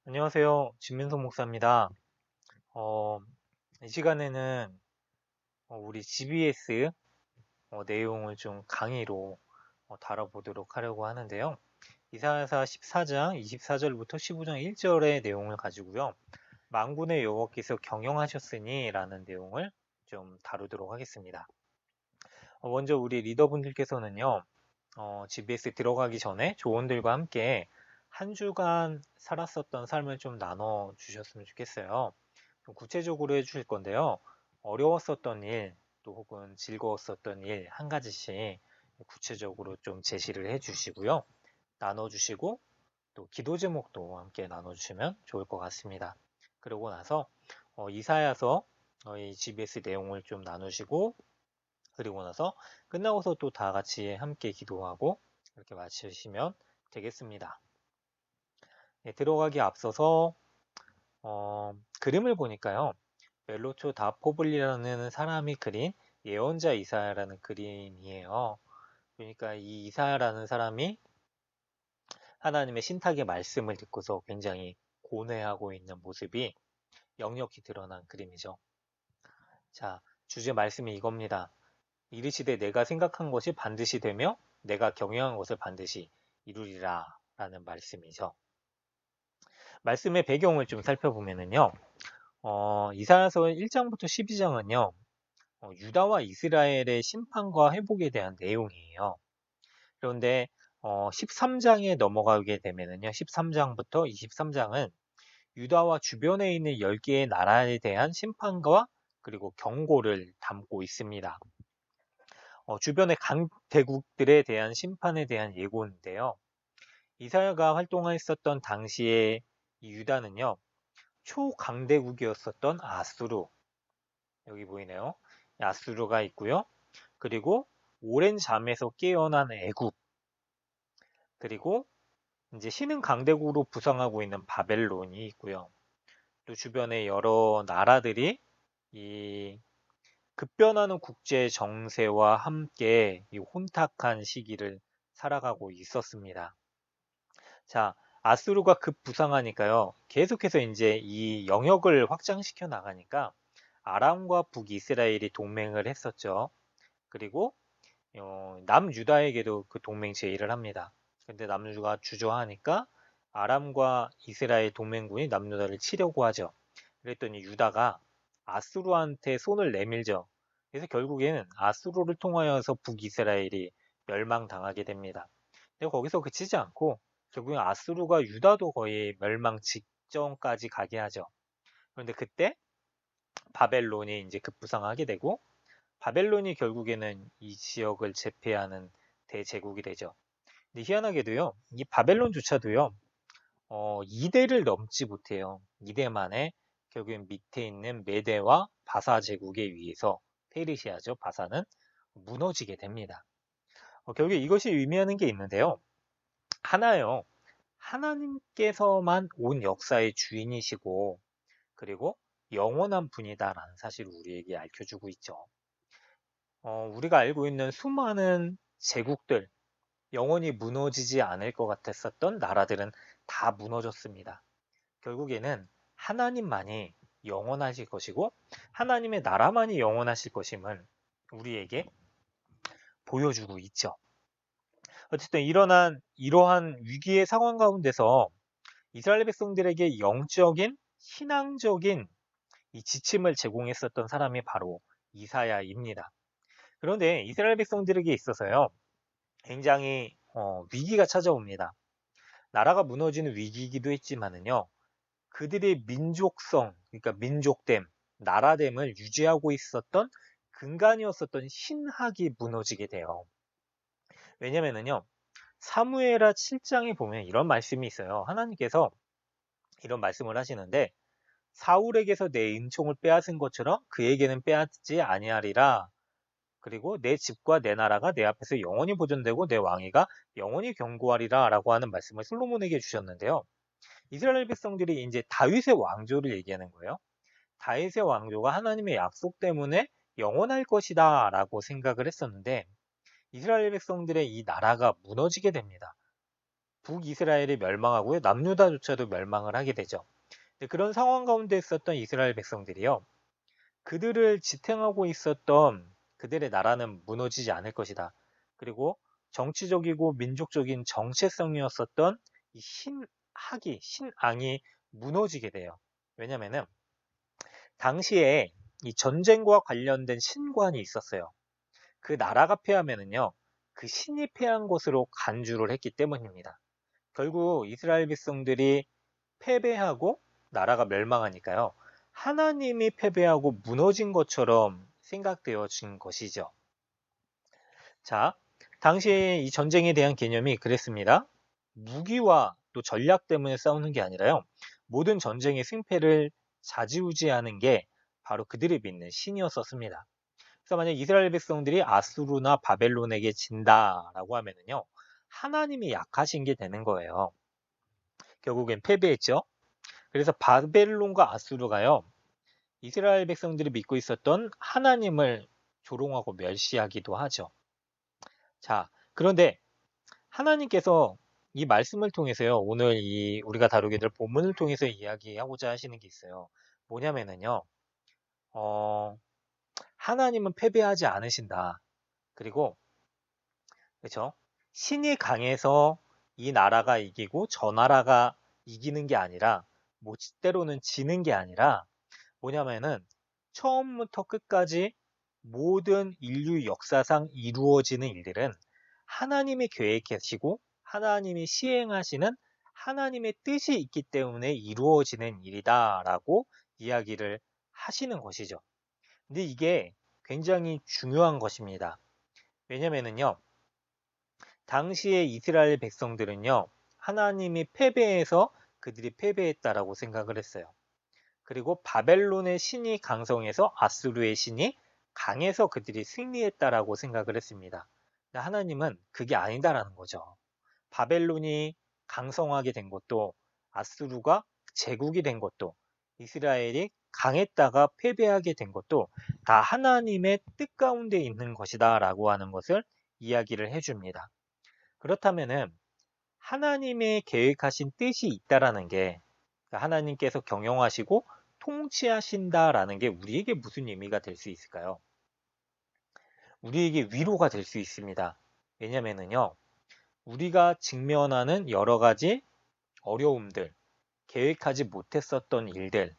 안녕하세요. 진민석 목사입니다. 이 시간에는 우리 GBS 내용을 좀 강의로 다뤄보도록 하려고 하는데요. 이사야서 14장 24절부터 15장 1절의 내용을 가지고요. 만군의 여호와께서 경영하셨으니 라는 내용을 좀 다루도록 하겠습니다. 먼저 우리 리더분들께서는요. GBS 들어가기 전에 조언들과 함께 한 주간 살았었던 삶을 좀 나눠 주셨으면 좋겠어요. 좀 구체적으로 해주실 건데요. 어려웠었던 일, 또 혹은 즐거웠었던 일 한 가지씩 구체적으로 좀 제시를 해주시고요. 나눠주시고 또 기도 제목도 함께 나눠주시면 좋을 것 같습니다. 그러고 나서 이사야서 이 GBS 내용을 좀 나누시고 그리고 나서 끝나고서 또 다 같이 함께 기도하고 이렇게 마치시면 되겠습니다. 네, 들어가기 앞서서 그림을 보니까요. 멜로초 다포블리라는 사람이 그린 예언자 이사야라는 그림이에요. 그러니까 이 이사야라는 사람이 하나님의 신탁의 말씀을 듣고서 굉장히 고뇌하고 있는 모습이 역력히 드러난 그림이죠. 자, 주제 말씀이 이겁니다. 이르시되 내가 생각한 것이 반드시 되며 내가 경영한 것을 반드시 이루리라 라는 말씀이죠. 말씀의 배경을 좀 살펴보면요. 이사야서 1장부터 12장은요. 유다와 이스라엘의 심판과 회복에 대한 내용이에요. 그런데 13장에 넘어가게 되면은요. 13장부터 23장은 유다와 주변에 있는 10개의 나라에 대한 심판과 그리고 경고를 담고 있습니다. 주변의 강대국들에 대한 심판에 대한 예고인데요. 이사야가 활동했었던 당시에 이 유다는요. 초강대국이었었던 아수르, 여기 보이네요. 아수르가 있고요. 그리고 오랜 잠에서 깨어난 애굽, 그리고 이제 신흥 강대국으로 부상하고 있는 바벨론이 있고요. 또 주변에 여러 나라들이 이 급변하는 국제 정세와 함께 이 혼탁한 시기를 살아가고 있었습니다. 자, 아수르가 급부상하니까요. 계속해서 이제 이 영역을 확장시켜 나가니까 아람과 북이스라엘이 동맹을 했었죠. 그리고 남유다에게도 그 동맹 제의를 합니다. 근데 남유다가 주저하니까 아람과 이스라엘 동맹군이 남유다를 치려고 하죠. 그랬더니 유다가 아수르한테 손을 내밀죠. 그래서 결국에는 아수르를 통하여서 북이스라엘이 멸망당하게 됩니다. 근데 거기서 그치지 않고 결국엔 아수르가 유다도 거의 멸망 직전까지 가게 하죠. 그런데 그때 바벨론이 이제 급부상하게 되고 바벨론이 결국에는 이 지역을 제패하는 대제국이 되죠. 근데 희한하게도요, 이 바벨론조차도요, 2대를 넘지 못해요. 2대 만에 결국엔 밑에 있는 메대와 바사 제국에 의해서 페르시아죠. 바사는 무너지게 됩니다. 결국에 이것이 의미하는 게 있는데요. 하나요. 하나님께서만 온 역사의 주인이시고 그리고 영원한 분이다라는 사실을 우리에게 알려주고 있죠. 우리가 알고 있는 수많은 제국들, 영원히 무너지지 않을 것 같았었던 나라들은 다 무너졌습니다. 결국에는 하나님만이 영원하실 것이고 하나님의 나라만이 영원하실 것임을 우리에게 보여주고 있죠. 어쨌든 이러한 위기의 상황 가운데서 이스라엘 백성들에게 영적인 신앙적인 이 지침을 제공했었던 사람이 바로 이사야입니다. 그런데 이스라엘 백성들에게 있어서요, 굉장히 위기가 찾아옵니다. 나라가 무너지는 위기이기도 했지만은요, 그들의 민족성, 그러니까 민족됨, 나라됨을 유지하고 있었던 근간이었었던 신학이 무너지게 돼요. 왜냐면은요, 사무엘하 7장에 보면 이런 말씀이 있어요. 하나님께서 이런 말씀을 하시는데 사울에게서 내 은총을 빼앗은 것처럼 그에게는 빼앗지 아니하리라. 그리고 내 집과 내 나라가 내 앞에서 영원히 보존되고 내 왕위가 영원히 견고하리라 라고 하는 말씀을 솔로몬에게 주셨는데요. 이스라엘 백성들이 이제 다윗의 왕조를 얘기하는 거예요. 다윗의 왕조가 하나님의 약속 때문에 영원할 것이다 라고 생각을 했었는데 이스라엘 백성들의 이 나라가 무너지게 됩니다. 북이스라엘이 멸망하고요. 남유다조차도 멸망을 하게 되죠. 그런 상황 가운데 있었던 이스라엘 백성들이요. 그들을 지탱하고 있었던 그들의 나라는 무너지지 않을 것이다. 그리고 정치적이고 민족적인 정체성이었었던 이 신앙이 무너지게 돼요. 왜냐면은 당시에 이 전쟁과 관련된 신관이 있었어요. 그 나라가 패하면은요, 그 신이 패한 곳으로 간주를 했기 때문입니다. 결국 이스라엘 백성들이 패배하고 나라가 멸망하니까요. 하나님이 패배하고 무너진 것처럼 생각되어진 것이죠. 자, 당시 이 전쟁에 대한 개념이 그랬습니다. 무기와 또 전략 때문에 싸우는 게 아니라요. 모든 전쟁의 승패를 좌지우지하는 게 바로 그들이 믿는 신이었었습니다. 그래서 만약 이스라엘 백성들이 아수르나 바벨론에게 진다라고 하면은요. 하나님이 약하신 게 되는 거예요. 결국엔 패배했죠. 그래서 바벨론과 아수르가요. 이스라엘 백성들이 믿고 있었던 하나님을 조롱하고 멸시하기도 하죠. 자, 그런데 하나님께서 이 말씀을 통해서요. 오늘 이 우리가 다루게 될 본문을 통해서 이야기하고자 하시는 게 있어요. 뭐냐면은요. 어, 하나님은 패배하지 않으신다. 그리고 그렇죠? 신이 강해서 이 나라가 이기고 저 나라가 이기는 게 아니라 뭐 때로는 지는 게 아니라 뭐냐면은 처음부터 끝까지 모든 인류 역사상 이루어지는 일들은 하나님이 계획하시고 하나님이 시행하시는 하나님의 뜻이 있기 때문에 이루어지는 일이다라고 이야기를 하시는 것이죠. 근데 이게 굉장히 중요한 것입니다. 왜냐면은요, 당시의 이스라엘 백성들은요, 하나님이 패배해서 그들이 패배했다라고 생각을 했어요. 그리고 바벨론의 신이 강성해서 아수르의 신이 강해서 그들이 승리했다라고 생각을 했습니다. 하나님은 그게 아니다라는 거죠. 바벨론이 강성하게 된 것도 아수르가 제국이 된 것도 이스라엘이 강했다가 패배하게 된 것도 다 하나님의 뜻 가운데 있는 것이다라고 하는 것을 이야기를 해줍니다. 그렇다면은 하나님의 계획하신 뜻이 있다라는 게 하나님께서 경영하시고 통치하신다라는 게 우리에게 무슨 의미가 될 수 있을까요? 우리에게 위로가 될 수 있습니다. 왜냐면은요, 우리가 직면하는 여러 가지 어려움들, 계획하지 못했었던 일들,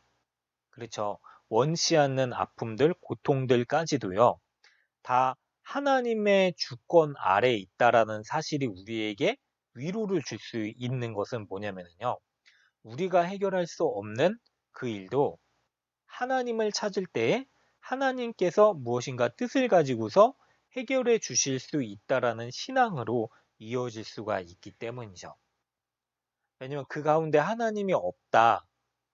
그렇죠. 원치 않는 아픔들, 고통들까지도요, 다 하나님의 주권 아래에 있다라는 사실이 우리에게 위로를 줄 수 있는 것은 뭐냐면요. 우리가 해결할 수 없는 그 일도 하나님을 찾을 때에 하나님께서 무엇인가 뜻을 가지고서 해결해 주실 수 있다라는 신앙으로 이어질 수가 있기 때문이죠. 왜냐면 그 가운데 하나님이 없다.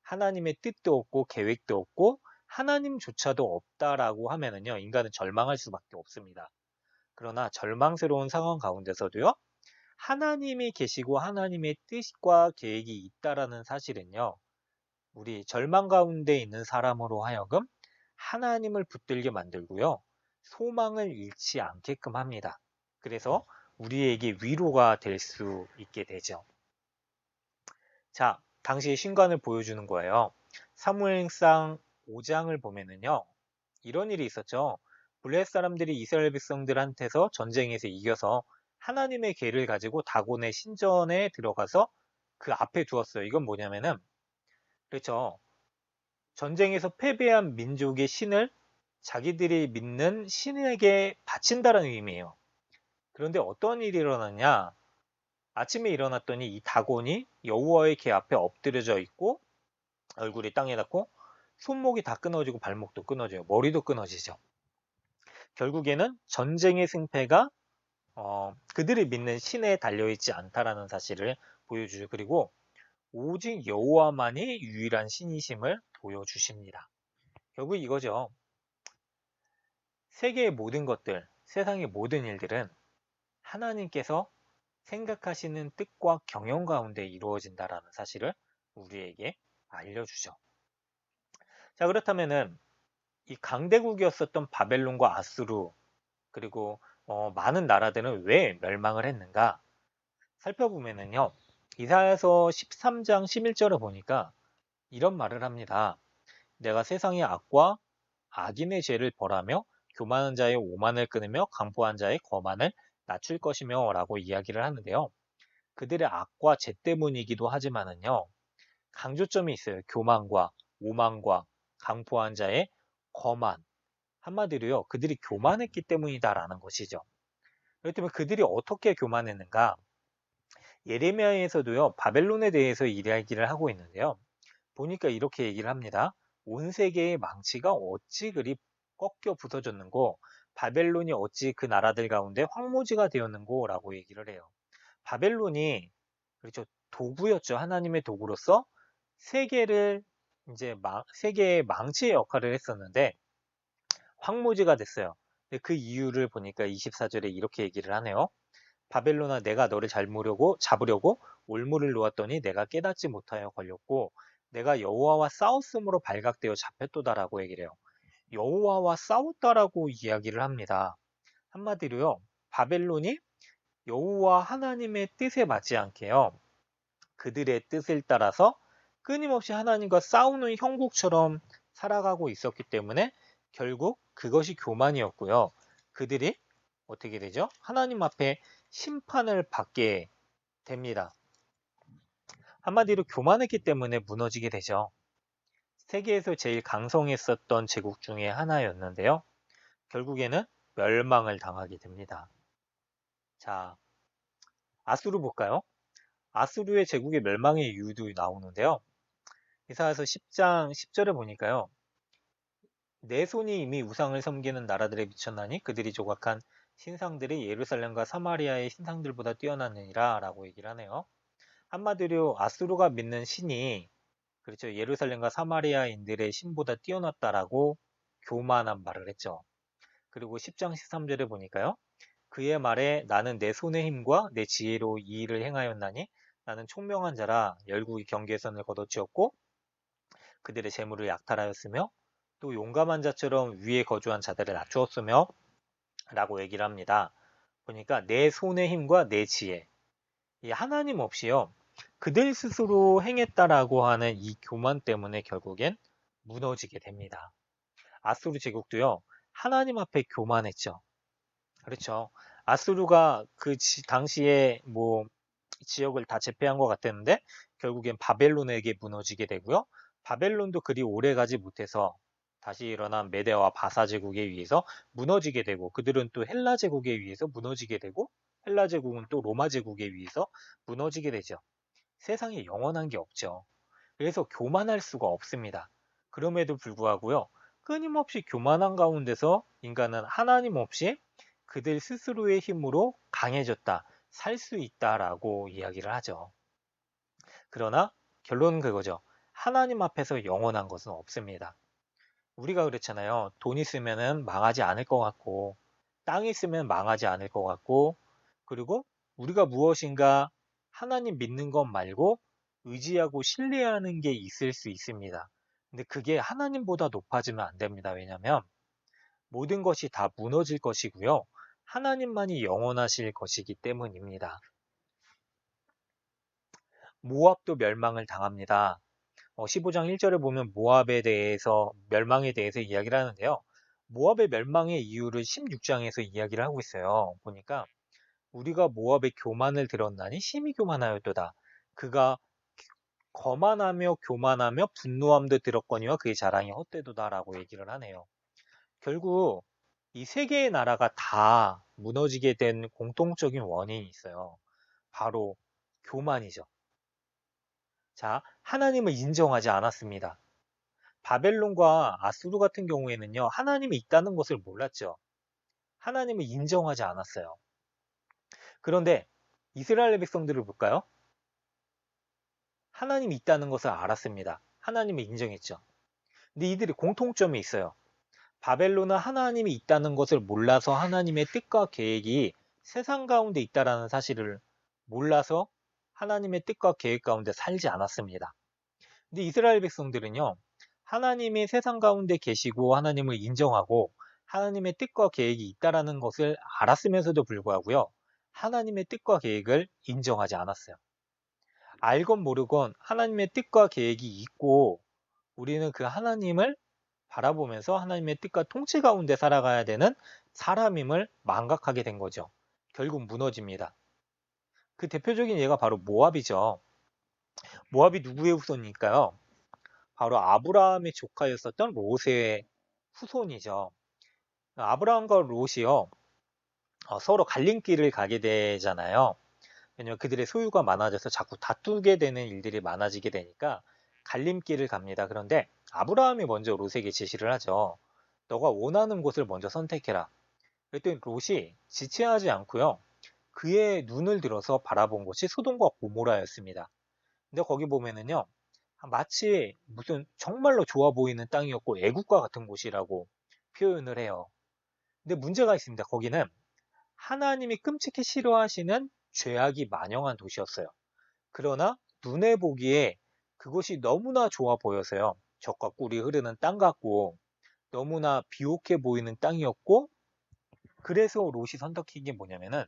하나님의 뜻도 없고 계획도 없고 하나님조차도 없다라고 하면은요, 인간은 절망할 수밖에 없습니다. 그러나 절망스러운 상황 가운데서도요, 하나님이 계시고 하나님의 뜻과 계획이 있다라는 사실은요, 우리 절망 가운데 있는 사람으로 하여금 하나님을 붙들게 만들고요, 소망을 잃지 않게끔 합니다. 그래서 우리에게 위로가 될 수 있게 되죠. 자, 당시의 신관을 보여주는 거예요. 사무엘상 5장을 보면은요, 이런 일이 있었죠. 블레셋 사람들이 이스라엘 백성들한테서 전쟁에서 이겨서 하나님의 계를 가지고 다곤의 신전에 들어가서 그 앞에 두었어요. 이건 뭐냐면은, 그렇죠. 전쟁에서 패배한 민족의 신을 자기들이 믿는 신에게 바친다는 의미예요. 그런데 어떤 일이 일어났냐? 아침에 일어났더니 이 다곤이 여호와의 궤 앞에 엎드려져 있고 얼굴이 땅에 닿고 손목이 다 끊어지고 발목도 끊어져요. 머리도 끊어지죠. 결국에는 전쟁의 승패가 그들이 믿는 신에 달려있지 않다라는 사실을 보여주죠. 그리고 오직 여호와만이 유일한 신이심을 보여주십니다. 결국 이거죠. 세계의 모든 것들, 세상의 모든 일들은 하나님께서 생각하시는 뜻과 경영 가운데 이루어진다라는 사실을 우리에게 알려주죠. 자, 그렇다면은 이 강대국이었었던 바벨론과 아수르 그리고 많은 나라들은 왜 멸망을 했는가? 살펴보면은요. 이사야서 13장 11절을 보니까 이런 말을 합니다. 내가 세상의 악과 악인의 죄를 벌하며 교만한 자의 오만을 끊으며 강포한 자의 거만을 낮출 것이며 라고 이야기를 하는데요. 그들의 악과 죄 때문이기도 하지만은요. 강조점이 있어요. 교만과 오만과 강포한 자의 거만. 한마디로요. 그들이 교만했기 때문이다라는 것이죠. 그렇다면 그들이 어떻게 교만했는가? 예레미야에서도요. 바벨론에 대해서 이야기를 하고 있는데요. 보니까 이렇게 얘기를 합니다. 온 세계의 망치가 어찌 그리 꺾여 부서졌는고 바벨론이 어찌 그 나라들 가운데 황무지가 되었는고 라고 얘기를 해요. 바벨론이 그렇죠. 도구였죠. 하나님의 도구로서 세계를 세계의 망치의 역할을 했었는데 황무지가 됐어요. 근데 그 이유를 보니까 24절에 이렇게 얘기를 하네요. 바벨론아 내가 너를 잡으려고 올무를 놓았더니 내가 깨닫지 못하여 걸렸고 내가 여호와와 싸웠으므로 발각되어 잡혔도다라고 얘기를 해요. 여호와와 싸웠다라고 이야기를 합니다. 한마디로요. 바벨론이 여호와 하나님의 뜻에 맞지 않게요. 그들의 뜻을 따라서 끊임없이 하나님과 싸우는 형국처럼 살아가고 있었기 때문에 결국 그것이 교만이었고요. 그들이 어떻게 되죠? 하나님 앞에 심판을 받게 됩니다. 한마디로 교만했기 때문에 무너지게 되죠. 세계에서 제일 강성했었던 제국 중에 하나였는데요. 결국에는 멸망을 당하게 됩니다. 자, 아수르 볼까요? 아수르의 제국의 멸망의 이유도 나오는데요. 이사야서 10장 10절에 보니까요. 내 손이 이미 우상을 섬기는 나라들에 미쳤나니 그들이 조각한 신상들이 예루살렘과 사마리아의 신상들보다 뛰어나느니라 라고 얘기를 하네요. 한마디로 아수르가 믿는 신이 그렇죠. 예루살렘과 사마리아인들의 신보다 뛰어났다라고 교만한 말을 했죠. 그리고 10장 13절에 보니까요. 그의 말에 나는 내 손의 힘과 내 지혜로 이 일을 행하였나니 나는 총명한 자라 열국의 경계선을 걷어치웠고 그들의 재물을 약탈하였으며 또 용감한 자처럼 위에 거주한 자들을 낮추었으며 라고 얘기를 합니다. 보니까 내 손의 힘과 내 지혜 이 하나님 없이요. 그들 스스로 행했다라고 하는 이 교만 때문에 결국엔 무너지게 됩니다. 아수르 제국도요. 하나님 앞에 교만했죠. 그렇죠. 아수르가 당시에 지역을 다 제패한 것 같았는데 결국엔 바벨론에게 무너지게 되고요. 바벨론도 그리 오래 가지 못해서 다시 일어난 메데와 바사 제국에 의해서 무너지게 되고 그들은 또 헬라 제국에 의해서 무너지게 되고 헬라 제국은 또 로마 제국에 의해서 무너지게 되죠. 세상에 영원한 게 없죠. 그래서 교만할 수가 없습니다. 그럼에도 불구하고요. 끊임없이 교만한 가운데서 인간은 하나님 없이 그들 스스로의 힘으로 강해졌다, 살 수 있다라고 이야기를 하죠. 그러나 결론은 그거죠. 하나님 앞에서 영원한 것은 없습니다. 우리가 그렇잖아요. 돈 있으면은 망하지 않을 것 같고, 땅 있으면 망하지 않을 것 같고, 그리고 우리가 무엇인가 하나님 믿는 것 말고 의지하고 신뢰하는 게 있을 수 있습니다. 근데 그게 하나님보다 높아지면 안 됩니다. 왜냐하면 모든 것이 다 무너질 것이고요. 하나님만이 영원하실 것이기 때문입니다. 모압도 멸망을 당합니다. 15장 1절에 보면 모압에 대해서 멸망에 대해서 이야기를 하는데요. 모압의 멸망의 이유를 16장에서 이야기를 하고 있어요. 보니까 우리가 모압의 교만을 들었나니 심히 교만하였도다. 그가 거만하며 교만하며 분노함도 들었거니와 그의 자랑이 헛되도다라고 얘기를 하네요. 결국 이 세 개의 나라가 다 무너지게 된 공통적인 원인이 있어요. 바로 교만이죠. 자, 하나님을 인정하지 않았습니다. 바벨론과 아수르 같은 경우에는요, 하나님이 있다는 것을 몰랐죠. 하나님을 인정하지 않았어요. 그런데 이스라엘 백성들을 볼까요? 하나님이 있다는 것을 알았습니다. 하나님을 인정했죠. 근데 이들이 공통점이 있어요. 바벨론은 하나님이 있다는 것을 몰라서 하나님의 뜻과 계획이 세상 가운데 있다라는 사실을 몰라서 하나님의 뜻과 계획 가운데 살지 않았습니다. 근데 이스라엘 백성들은요, 하나님이 세상 가운데 계시고 하나님을 인정하고 하나님의 뜻과 계획이 있다라는 것을 알았으면서도 불구하고요, 하나님의 뜻과 계획을 인정하지 않았어요. 알건 모르건 하나님의 뜻과 계획이 있고 우리는 그 하나님을 바라보면서 하나님의 뜻과 통치 가운데 살아가야 되는 사람임을 망각하게 된 거죠. 결국 무너집니다. 그 대표적인 예가 바로 모압이죠. 모압이 누구의 후손일까요? 바로 아브라함의 조카였었던 롯의 후손이죠. 아브라함과 롯이요, 서로 갈림길을 가게 되잖아요. 왜냐면 그들의 소유가 많아져서 자꾸 다투게 되는 일들이 많아지게 되니까 갈림길을 갑니다. 그런데 아브라함이 먼저 롯에게 제시를 하죠. 너가 원하는 곳을 먼저 선택해라. 그랬더니 롯이 지체하지 않고요. 그의 눈을 들어서 바라본 곳이 소돔과 고모라였습니다. 근데 거기 보면은요. 마치 무슨 정말로 좋아 보이는 땅이었고 애국가 같은 곳이라고 표현을 해요. 근데 문제가 있습니다. 거기는 하나님이 끔찍히 싫어하시는 죄악이 만영한 도시였어요. 그러나 눈에 보기에 그곳이 너무나 좋아 보여서요. 젖과 꿀이 흐르는 땅 같고 너무나 비옥해 보이는 땅이었고 그래서 롯이 선택한 게 뭐냐면은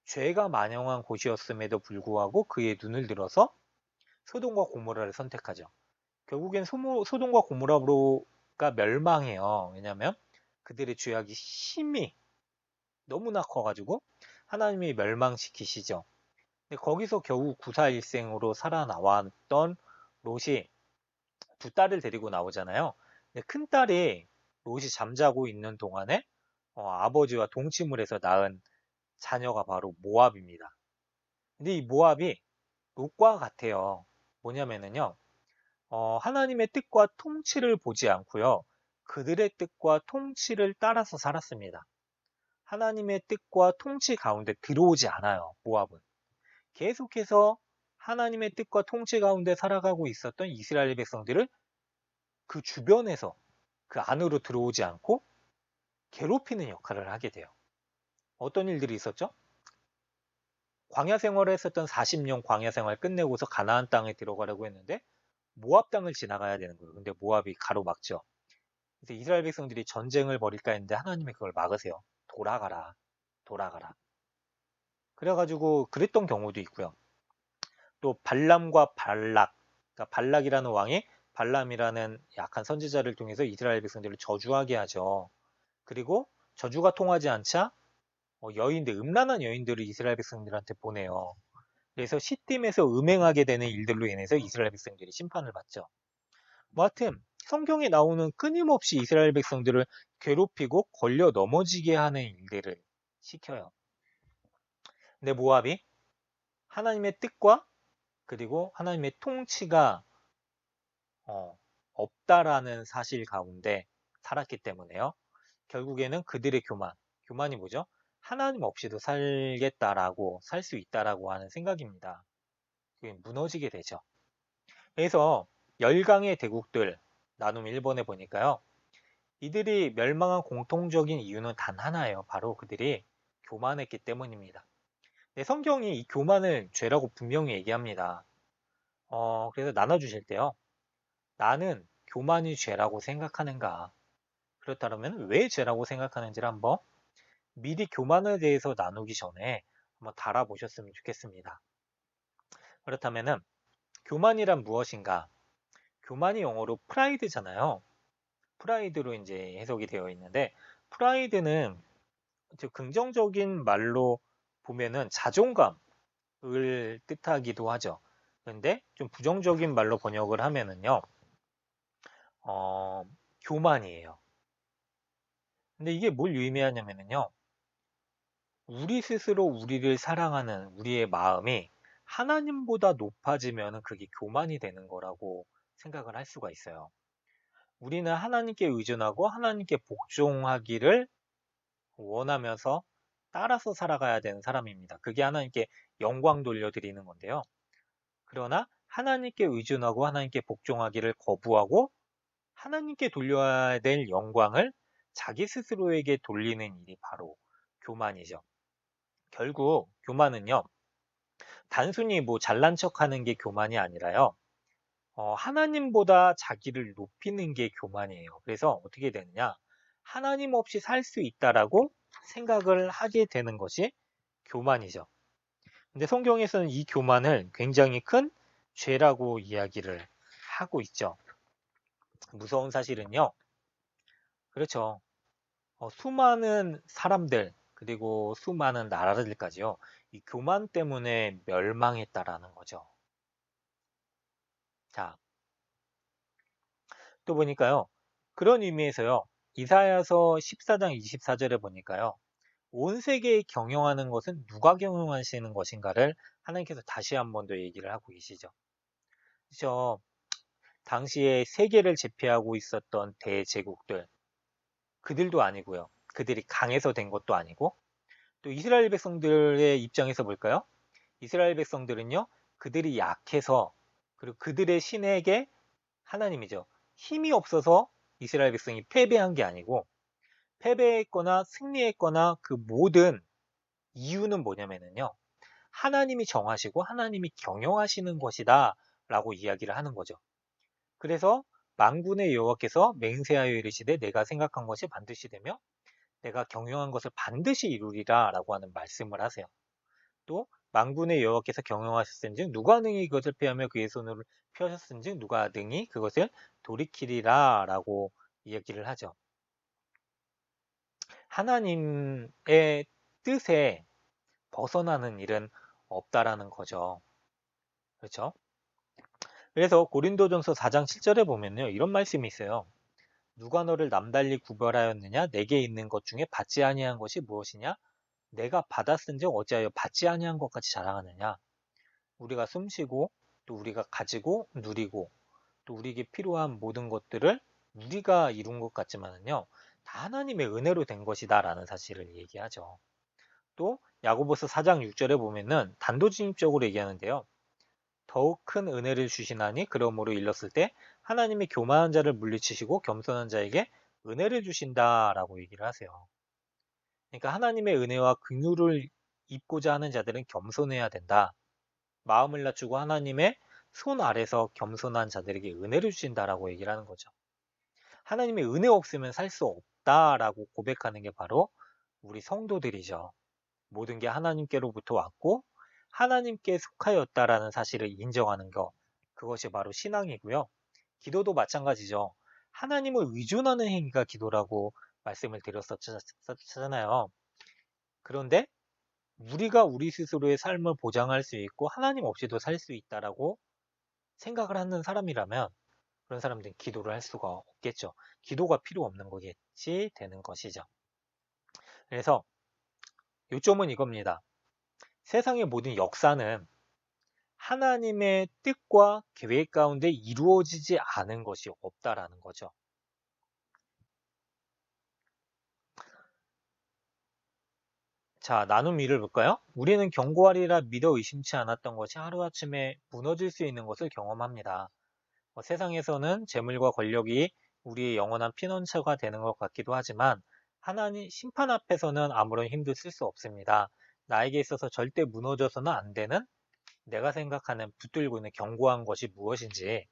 죄가 만영한 곳이었음에도 불구하고 그의 눈을 들어서 소돔과 고모라를 선택하죠. 결국엔 소돔과 고모라가 멸망해요. 왜냐하면 그들의 죄악이 심히 너무나 커가지고 하나님이 멸망시키시죠. 근데 거기서 겨우 구사일생으로 살아나왔던 롯이 두 딸을 데리고 나오잖아요. 근데 큰 딸이 롯이 잠자고 있는 동안에 아버지와 동침을 해서 낳은 자녀가 바로 모압입니다. 근데 이 모압이 롯과 같아요. 뭐냐면은요, 하나님의 뜻과 통치를 보지 않고요, 그들의 뜻과 통치를 따라서 살았습니다. 하나님의 뜻과 통치 가운데 들어오지 않아요, 모압은. 계속해서 하나님의 뜻과 통치 가운데 살아가고 있었던 이스라엘 백성들을 그 주변에서 그 안으로 들어오지 않고 괴롭히는 역할을 하게 돼요. 어떤 일들이 있었죠? 광야 생활을 했었던 40년 광야 생활 끝내고서 가나안 땅에 들어가려고 했는데 모압 땅을 지나가야 되는 거예요. 근데 모압이 가로막죠. 그래서 이스라엘 백성들이 전쟁을 벌일까 했는데 하나님이 그걸 막으세요. 돌아가라. 돌아가라. 그래가지고 그랬던 경우도 있고요. 또 발람과 발락, 그러니까 발락이라는 왕이 발람이라는 약한 선지자를 통해서 이스라엘 백성들을 저주하게 하죠. 그리고 저주가 통하지 않자 음란한 여인들을 이스라엘 백성들한테 보내요. 그래서 시딤에서 음행하게 되는 일들로 인해서 이스라엘 백성들이 심판을 받죠. 뭐 하여튼 성경에 나오는 끊임없이 이스라엘 백성들을 괴롭히고 걸려 넘어지게 하는 일들을 시켜요. 근데 모압이 하나님의 뜻과 그리고 하나님의 통치가 없다라는 사실 가운데 살았기 때문에요. 결국에는 그들의 교만이 뭐죠? 하나님 없이도 살겠다라고, 살 수 있다라고 하는 생각입니다. 그게 무너지게 되죠. 그래서 열강의 대국들, 나눔 1번에 보니까요. 이들이 멸망한 공통적인 이유는 단 하나예요. 바로 그들이 교만했기 때문입니다. 네, 성경이 이 교만을 죄라고 분명히 얘기합니다. 그래서 나눠주실 때요. 나는 교만이 죄라고 생각하는가? 그렇다면 왜 죄라고 생각하는지를 한번 미리 교만에 대해서 나누기 전에 한번 달아보셨으면 좋겠습니다. 그렇다면은 교만이란 무엇인가? 교만이 영어로 프라이드잖아요. 프라이드로 이제 해석이 되어 있는데 프라이드는 긍정적인 말로 보면은 자존감을 뜻하기도 하죠. 그런데 좀 부정적인 말로 번역을 하면은요, 어, 교만이에요. 근데 이게 뭘 의미하냐면은요, 우리 스스로 우리를 사랑하는 우리의 마음이 하나님보다 높아지면 그게 교만이 되는 거라고 생각을 할 수가 있어요. 우리는 하나님께 의존하고 하나님께 복종하기를 원하면서 따라서 살아가야 되는 사람입니다. 그게 하나님께 영광 돌려드리는 건데요. 그러나 하나님께 의존하고 하나님께 복종하기를 거부하고 하나님께 돌려야 될 영광을 자기 스스로에게 돌리는 일이 바로 교만이죠. 결국 교만은요, 단순히 뭐 잘난 척하는 게 교만이 아니라요, 하나님보다 자기를 높이는 게 교만이에요. 그래서 어떻게 되느냐? 하나님 없이 살 수 있다라고 생각을 하게 되는 것이 교만이죠. 근데 성경에서는 이 교만을 굉장히 큰 죄라고 이야기를 하고 있죠. 무서운 사실은요. 그렇죠. 수많은 사람들, 그리고 수많은 나라들까지요. 이 교만 때문에 멸망했다라는 거죠. 자, 또 보니까요. 그런 의미에서요. 이사야서 14장 24절에 보니까요. 온 세계에 경영하는 것은 누가 경영하시는 것인가를 하나님께서 다시 한 번 더 얘기를 하고 계시죠. 그렇죠. 당시에 세계를 제패하고 있었던 대제국들, 그들도 아니고요. 그들이 강해서 된 것도 아니고, 또 이스라엘 백성들의 입장에서 볼까요? 이스라엘 백성들은요, 그들이 약해서, 그리고 그들의 신에게 하나님이죠. 힘이 없어서 이스라엘 백성이 패배한 게 아니고, 패배했거나 승리했거나 그 모든 이유는 뭐냐면요. 하나님이 정하시고 하나님이 경영하시는 것이다 라고 이야기를 하는 거죠. 그래서 만군의 여호와께서 맹세하여 이르시되 내가 생각한 것이 반드시 되며 내가 경영한 것을 반드시 이루리라 라고 하는 말씀을 하세요. 또 만군의 여호와께서 경영하셨은즉 누가 능히 그것을 피하며 그의 손을 펴셨은즉 누가 능히 그것을 돌이키리라 라고 이야기를 하죠. 하나님의 뜻에 벗어나는 일은 없다라는 거죠. 그렇죠? 그래서 고린도전서 4장 7절에 보면요. 이런 말씀이 있어요. 누가 너를 남달리 구별하였느냐? 내게 있는 것 중에 받지 아니한 것이 무엇이냐? 내가 받았은즉 어찌하여 받지 아니한 것 같이 자랑하느냐? 우리가 숨쉬고 또 우리가 가지고 누리고 또 우리에게 필요한 모든 것들을 우리가 이룬 것 같지만은요. 다 하나님의 은혜로 된 것이다라는 사실을 얘기하죠. 또 야고보서 4장 6절에 보면은 단도직입적으로 얘기하는데요. 더욱 큰 은혜를 주시나니 그러므로 일렀을 때 하나님이 교만한 자를 물리치시고 겸손한 자에게 은혜를 주신다라고 얘기를 하세요. 그러니까 하나님의 은혜와 긍휼을 입고자 하는 자들은 겸손해야 된다. 마음을 낮추고 하나님의 손 아래서 겸손한 자들에게 은혜를 주신다라고 얘기를 하는 거죠. 하나님의 은혜 없으면 살 수 없다라고 고백하는 게 바로 우리 성도들이죠. 모든 게 하나님께로부터 왔고 하나님께 속하였다라는 사실을 인정하는 것. 그것이 바로 신앙이고요. 기도도 마찬가지죠. 하나님을 의존하는 행위가 기도라고 말씀을 드렸었잖아요. 그런데 우리가 우리 스스로의 삶을 보장할 수 있고 하나님 없이도 살 수 있다라고 생각을 하는 사람이라면 그런 사람들은 기도를 할 수가 없겠죠. 기도가 필요 없는 거겠지 되는 것이죠. 그래서 요점은 이겁니다. 세상의 모든 역사는 하나님의 뜻과 계획 가운데 이루어지지 않은 것이 없다라는 거죠. 자, 나눔 일을 볼까요? 우리는 경고하리라 믿어 의심치 않았던 것이 하루아침에 무너질 수 있는 것을 경험합니다. 세상에서는 재물과 권력이 우리의 영원한 피난처가 되는 것 같기도 하지만 하나님 심판 앞에서는 아무런 힘도 쓸 수 없습니다. 나에게 있어서 절대 무너져서는 안 되는 내가 생각하는 붙들고 있는 견고한 것이 무엇인지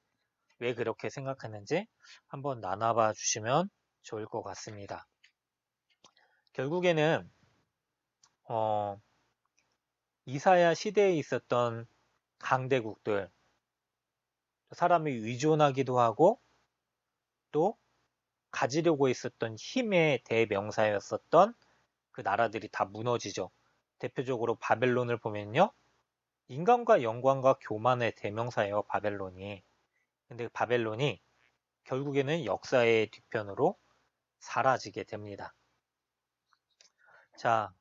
왜 그렇게 생각했는지 한번 나눠봐 주시면 좋을 것 같습니다. 결국에는 어, 이사야 시대에 있었던 강대국들, 사람이 의존하기도 하고 또 가지려고 했었던 힘의 대명사였었던 그 나라들이 다 무너지죠. 대표적으로 바벨론을 보면요. 인간과 영광과 교만의 대명사예요, 바벨론이. 근데 바벨론이 결국에는 역사의 뒤편으로 사라지게 됩니다. 자,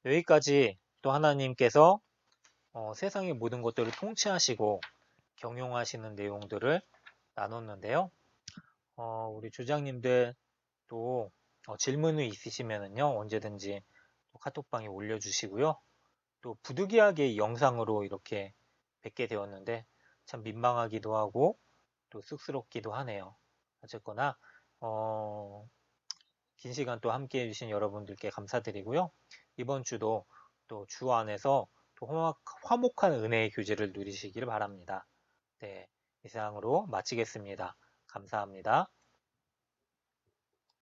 여기까지 또 하나님께서 세상의 모든 것들을 통치하시고 경영하시는 내용들을 나눴는데요. 우리 조장님들 또 질문이 있으시면은요, 언제든지 또 카톡방에 올려주시고요. 또 부득이하게 영상으로 이렇게 뵙게 되었는데 참 민망하기도 하고 또 쑥스럽기도 하네요. 어쨌거나 긴 시간 또 함께 해주신 여러분들께 감사드리고요. 이번 주도 또 주 안에서 또 화목한 은혜의 교제를 누리시길 바랍니다. 네, 이상으로 마치겠습니다. 감사합니다.